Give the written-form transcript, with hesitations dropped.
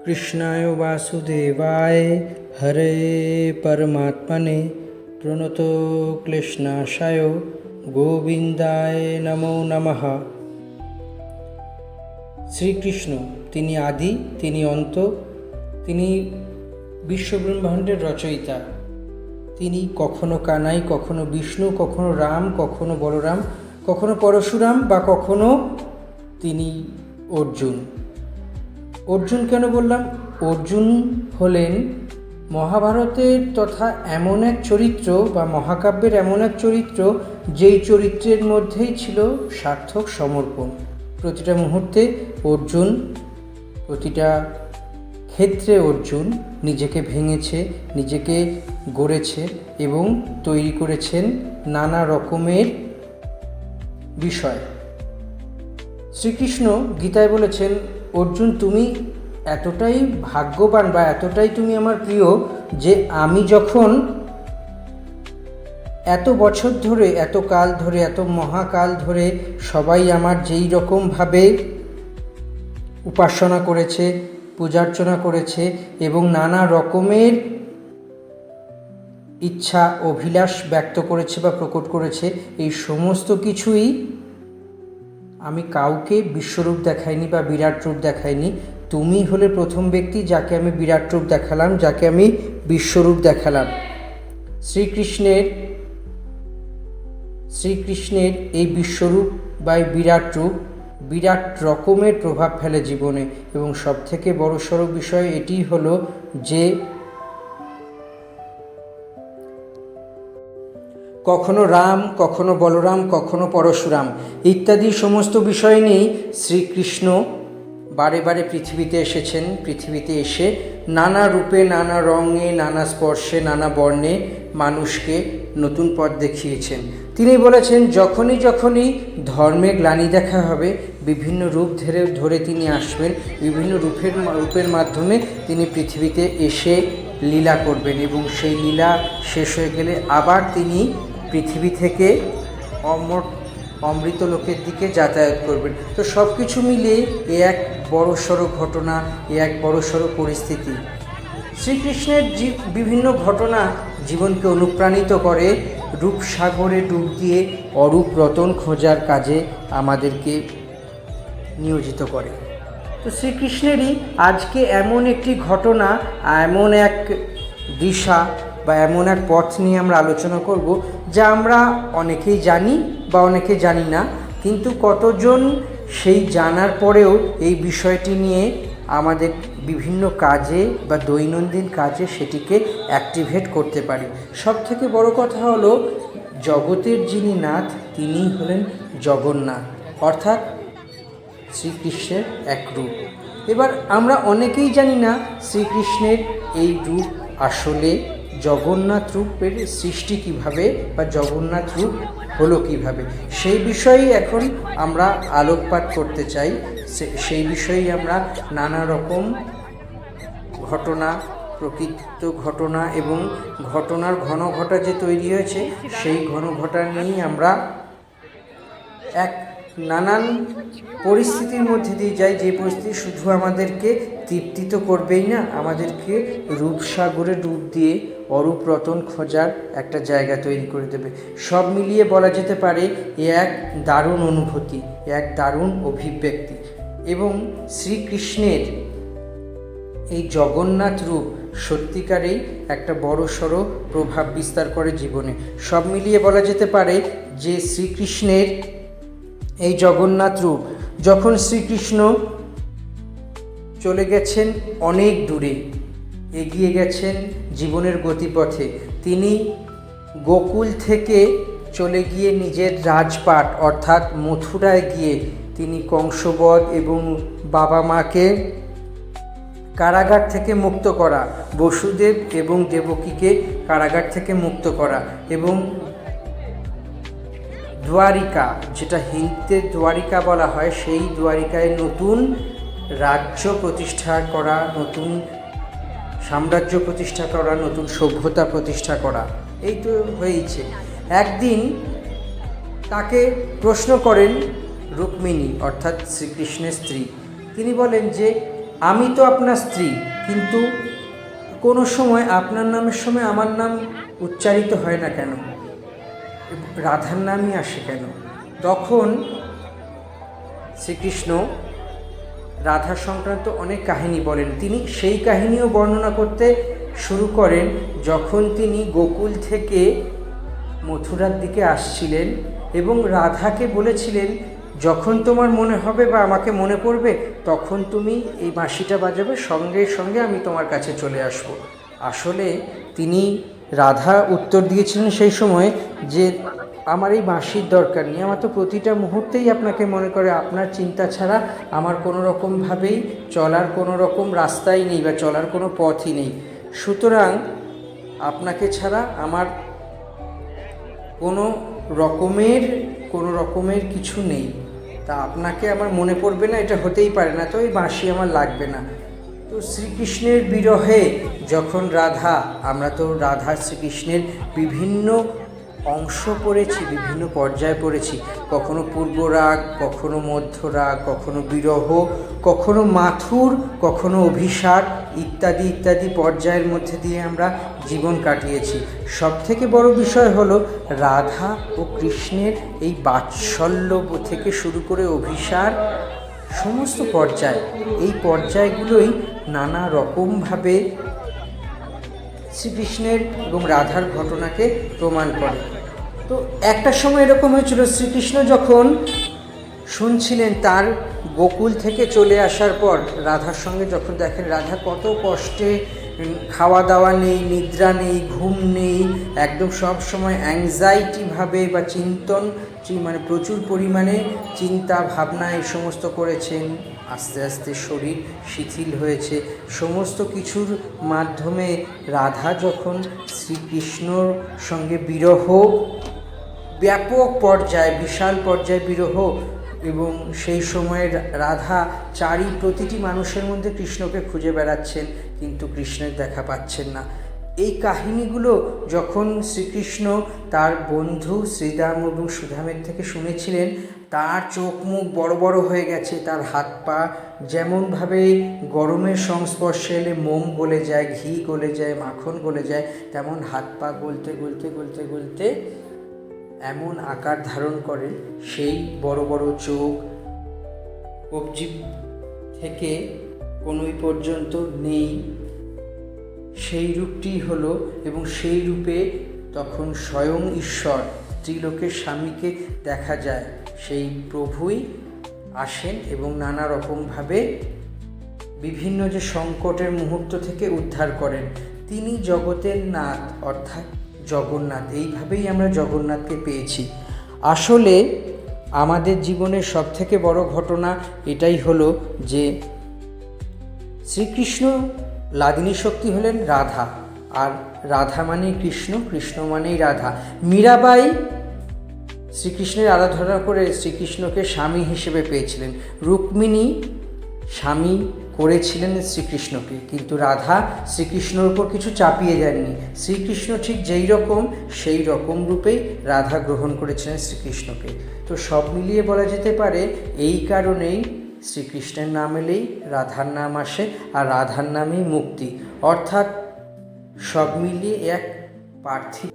कृष्णाय वासुदेवाय हरे परमात्मने प्रणतो क्लेशनाशाय गोविंदाय नमो नमः। শ্রীকৃষ্ণ তিনি আদি, তিনি অন্ত, তিনি বিশ্বব্রহ্মাণ্ডের রচয়িতা। তিনি কখনো কানাই, কখনো বিষ্ণু, কখনো রাম, কখনো বলরাম, কখনো পরশুরাম বা কখনো তিনি অর্জুন। অর্জুন কেন বললাম? অর্জুন হলেন মহাভারতের তথা এমন এক চরিত্র বা মহাকাব্যের এমন এক চরিত্র যেই চরিত্রের মধ্যেই ছিল সার্থক সমর্পণ। প্রতিটা মুহূর্তে অর্জুন, প্রতিটা ক্ষেত্রে অর্জুন নিজেকে ভেঙেছে, নিজেকে গড়েছে এবং তৈরি করেছেন নানা রকমের বিষয়। শ্রীকৃষ্ণ গীতায় বলেছেন, অর্জুন তুমি এতটাই ভাগ্যবান বা এতটাই তুমি আমার প্রিয় যে আমি যখন এত বছর ধরে, এত কাল ধরে, এত মহাকাল ধরে সবাই আমার যেই রকমভাবে উপাসনা করেছে, পূজার্চনা করেছে এবং নানা রকমের ইচ্ছা অভিলাষ ব্যক্ত করেছে বা প্রকট করেছে, এই সমস্ত কিছুই আমি কাউকে বিশ্বরূপ দেখাইনি বা বিরাট রূপ দেখাইনি। তুমি হলে প্রথম ব্যক্তি যাকে আমি বিরাট রূপ দেখালাম, যাকে আমি বিশ্বরূপ দেখালাম। শ্রীকৃষ্ণের এই বিশ্বরূপ বা বিরাট রূপ বিরাট রকমের প্রভাব ফেলে জীবনে। এবং সবথেকে বড়সড় বিষয় এটি হলো যে কখনো রাম, কখনো বলরাম, কখনো পরশুরাম ইত্যাদি সমস্ত বিষয় নিয়েই শ্রীকৃষ্ণ বারে বারে পৃথিবীতে এসেছেন। পৃথিবীতে এসে নানা রূপে, নানা রঙে, নানা স্পর্শে, নানা বর্ণে মানুষকে নতুন পথ দেখিয়েছেন। তিনি বলেছেন, যখনই যখনই ধর্মে গ্লানি দেখা হবে, বিভিন্ন রূপ ধরে তিনি আসবেন, বিভিন্ন রূপের মাধ্যমে তিনি পৃথিবীতে এসে লীলা করবেন এবং সেই লীলা শেষ হয়ে গেলে আবার তিনি পৃথিবী থেকে অমৃত লোকের দিকে যাতায়াত করবেন। তো সব কিছু মিলিয়ে এ এক বড়সড় ঘটনা, এ এক বড়সড় পরিস্থিতি। শ্রীকৃষ্ণের বিভিন্ন ঘটনা জীবনকে অনুপ্রাণিত করে, রূপসাগরে ডুব দিয়ে অরূপ রতন খোঁজার কাজে আমাদেরকে নিয়োজিত করে। তো শ্রীকৃষ্ণেরই আজকে এমন একটি ঘটনা, এমন এক দিশা বা এমন এক পথ নিয়ে আমরা আলোচনা করব যা আমরা অনেকেই জানি বা অনেকে জানি না, কিন্তু কতজন সেই জানার পরেও এই বিষয়টি নিয়ে আমাদের বিভিন্ন কাজে বা দৈনন্দিন কাজে সেটিকে অ্যাক্টিভেট করতে পারি। সবথেকে বড় কথা হলো, জগতের যিনি নাথ তিনিই হলেন জগন্নাথ, অর্থাৎ শ্রীকৃষ্ণের এক রূপ। এবার আমরা অনেকেই জানি না শ্রীকৃষ্ণের এই রূপ আসলে জগন্নাথ রূপের সৃষ্টি কিভাবে বা জগন্নাথ রূপ হলো কিভাবে, সেই বিষয়েই এখন আমরা আলোকপাত করতে চাই। সেই বিষয়েই আমরা নানা রকম ঘটনা, প্রকৃত ঘটনা এবং ঘটনার ঘনঘটা যে তৈরি হয়েছে সেই ঘনঘটা নিয়েই আমরা এক নানান পরিস্থিতির মধ্যে দিয়ে যাই, যে পরিস্থিতি শুধু আমাদেরকে তৃপ্তিত করবেই না, আমাদেরকে রূপসাগরে ডুব দিয়ে অরূপ রতন খোঁজার একটা জায়গা তৈরি করে দেবে। সব মিলিয়ে বলা যেতে পারে এ এক দারুণ অনুভূতি, এক দারুণ অভিব্যক্তি। এবং শ্রীকৃষ্ণের এই জগন্নাথ রূপ সত্যিকারেই একটা বড়সড় প্রভাব বিস্তার করে জীবনে। সব মিলিয়ে বলা যেতে পারে যে শ্রীকৃষ্ণের এই জগন্নাথ রূপ, যখন শ্রীকৃষ্ণ চলে গেছেন অনেক দূরে, এগিয়ে গেছেন জীবনের গতিপথে, তিনি গোকুল থেকে চলে গিয়ে নিজের রাজপাট অর্থাৎ মথুরায় গিয়ে তিনি কংসবধ এবং বাবা মাকে কারাগার থেকে মুক্ত করা, বসুদেব এবং দেবকীকে কারাগার থেকে মুক্ত করা, এবং দ্বারিকা, যেটা হিন্দিতে দ্বারিকা বলা হয়, সেই দ্বারিকায় নতুন রাজ্য প্রতিষ্ঠা করা, নতুন সাম্রাজ্য প্রতিষ্ঠা করা, নতুন সভ্যতা প্রতিষ্ঠা করা, এই তো হয়েছে। একদিন তাকে প্রশ্ন করেন রুক্মিণী অর্থাৎ শ্রীকৃষ্ণের স্ত্রী। তিনি বলেন যে আমি তো আপনার স্ত্রী, কিন্তু কোনো সময় আপনার নামের সময় আমার নাম উচ্চারিত হয় না কেন, রাধার নামই আসে কেন? তখন শ্রীকৃষ্ণ রাধা সংক্রান্ত অনেক কাহিনী বলেন। তিনি সেই কাহিনীও বর্ণনা করতে শুরু করেন যখন তিনি গোকুল থেকে মথুরার দিকে আসছিলেন এবং রাধাকে বলেছিলেন, যখন তোমার মনে হবে বা আমাকে মনে পড়বে তখন তুমি এই বাঁশিটা বাজাবে, সঙ্গে সঙ্গে আমি তোমার কাছে চলে আসব। আসলে তিনি রাধা উত্তর দিয়েছিলেন সেই সময় যে আমার এই বাঁশির দরকার নেই, আমার তো প্রতিটা মুহূর্তেই আপনাকে মনে করে, আপনার চিন্তা ছাড়া আমার কোনো রকমভাবেই চলার কোনো রকম রাস্তাই নেই বা চলার কোনো পথই নেই। সুতরাং আপনাকে ছাড়া আমার কোনো রকমের কিছু নেই, তা আপনাকে আমার মনে পড়বে না, এটা হতেই পারে না, তো এই বাঁশি আমার লাগবে না। তো শ্রীকৃষ্ণের বিরহে যখন আমরা তো রাধা শ্রীকৃষ্ণের বিভিন্ন অংশ পড়েছি, বিভিন্ন পর্যায়ে পড়েছি, কখনো পূর্বরাগ, কখনো মধ্যরাগ, কখনো বিরহ, কখনো মাথুর, কখনো অভিসার, ইত্যাদি ইত্যাদি পর্যায়ের মধ্যে দিয়ে আমরা জীবন কাটিয়েছি। সবথেকে বড় বিষয় হলো রাধা ও কৃষ্ণের এই বাৎসল্য থেকে শুরু করে অভিসার, সমস্ত পর্যায়, এই পর্যায়গুলোই নানা রকমভাবে শ্রীকৃষ্ণের এবং রাধার ঘটনাকে প্রমাণ করে। তো একটা সময় এরকম হয়েছিল, শ্রীকৃষ্ণ যখন শুনছিলেন তার গোকুল থেকে চলে আসার পর রাধার সঙ্গে যখন দেখেন রাধা কত কষ্টে, খাওয়া দাওয়া নেই, নিদ্রা নেই, ঘুম নেই, একদম সব সময় অ্যাংজাইটিভাবে বা মানে প্রচুর পরিমাণে চিন্তা ভাবনা এই সমস্ত করেছেন, আস্তে আস্তে শরীর শিথিল হয়েছে, সমস্ত কিছুর মাধ্যমে রাধা যখন শ্রীকৃষ্ণর সঙ্গে বিরহ, ব্যাপক পর্যায়ে, বিশাল পর্যায়ে বিরহ, এবং সেই সময় রাধা প্রতিটি মানুষের মধ্যে কৃষ্ণকে খুঁজে বেড়াচ্ছেন, কিন্তু কৃষ্ণের দেখা পাচ্ছেন না। এই কাহিনীগুলো যখন শ্রীকৃষ্ণ তার বন্ধু শ্রীদাম এবং সুদামের থেকে শুনেছিলেন, তার চোখ মুখ বড় বড় হয়ে গেছে, তার হাত পা যেমনভাবে গরমের সংস্পর্শে এলে মোম গলে যায়, ঘি গলে যায়, মাখন গলে যায়, তেমন হাত পা গলতে গলতে গলতে গলতে এমন আকার ধারণ করেন, সেই বড় বড় চোখ কবজি থেকে কনুই পর্যন্ত নেই, সেই রূপটি হলো, এবং সেই রূপে তখন স্বয়ং ঈশ্বর ত্রিলোকের স্বামীকে দেখা যায়, সেই প্রভুই আসেন এবং নানা রকমভাবে বিভিন্ন যে সংকটের মুহূর্ত থেকে উদ্ধার করেন। তিনি জগতের নাথ অর্থাৎ জগন্নাথ, এইভাবেই আমরা জগন্নাথকে পেয়েছি। আসলে আমাদের জীবনের সবথেকে বড় ঘটনা এটাই হলো যে শ্রীকৃষ্ণ লাদিনী শক্তি হলেন রাধা, আর রাধা মানেই কৃষ্ণ, কৃষ্ণ মানেই রাধা। মীরাবাই শ্রীকৃষ্ণের আরাধনা করে শ্রীকৃষ্ণকে স্বামী হিসেবে পেয়েছিলেন, রুক্মিণী স্বামী করেছিলেন শ্রীকৃষ্ণকে, কিন্তু রাধা শ্রীকৃষ্ণর উপর কিছু চাপিয়ে যাননি। শ্রীকৃষ্ণ ঠিক যেই রকম সেই রকম রূপেই রাধা গ্রহণ করেছিলেন শ্রীকৃষ্ণকে। তো সব মিলিয়ে বলা যেতে পারে এই কারণেই শ্রীকৃষ্ণের নাম এলেই রাধার নাম আসে, আর রাধার নামেই মুক্তি, অর্থাৎ সব মিলিয়ে এক পার্থিব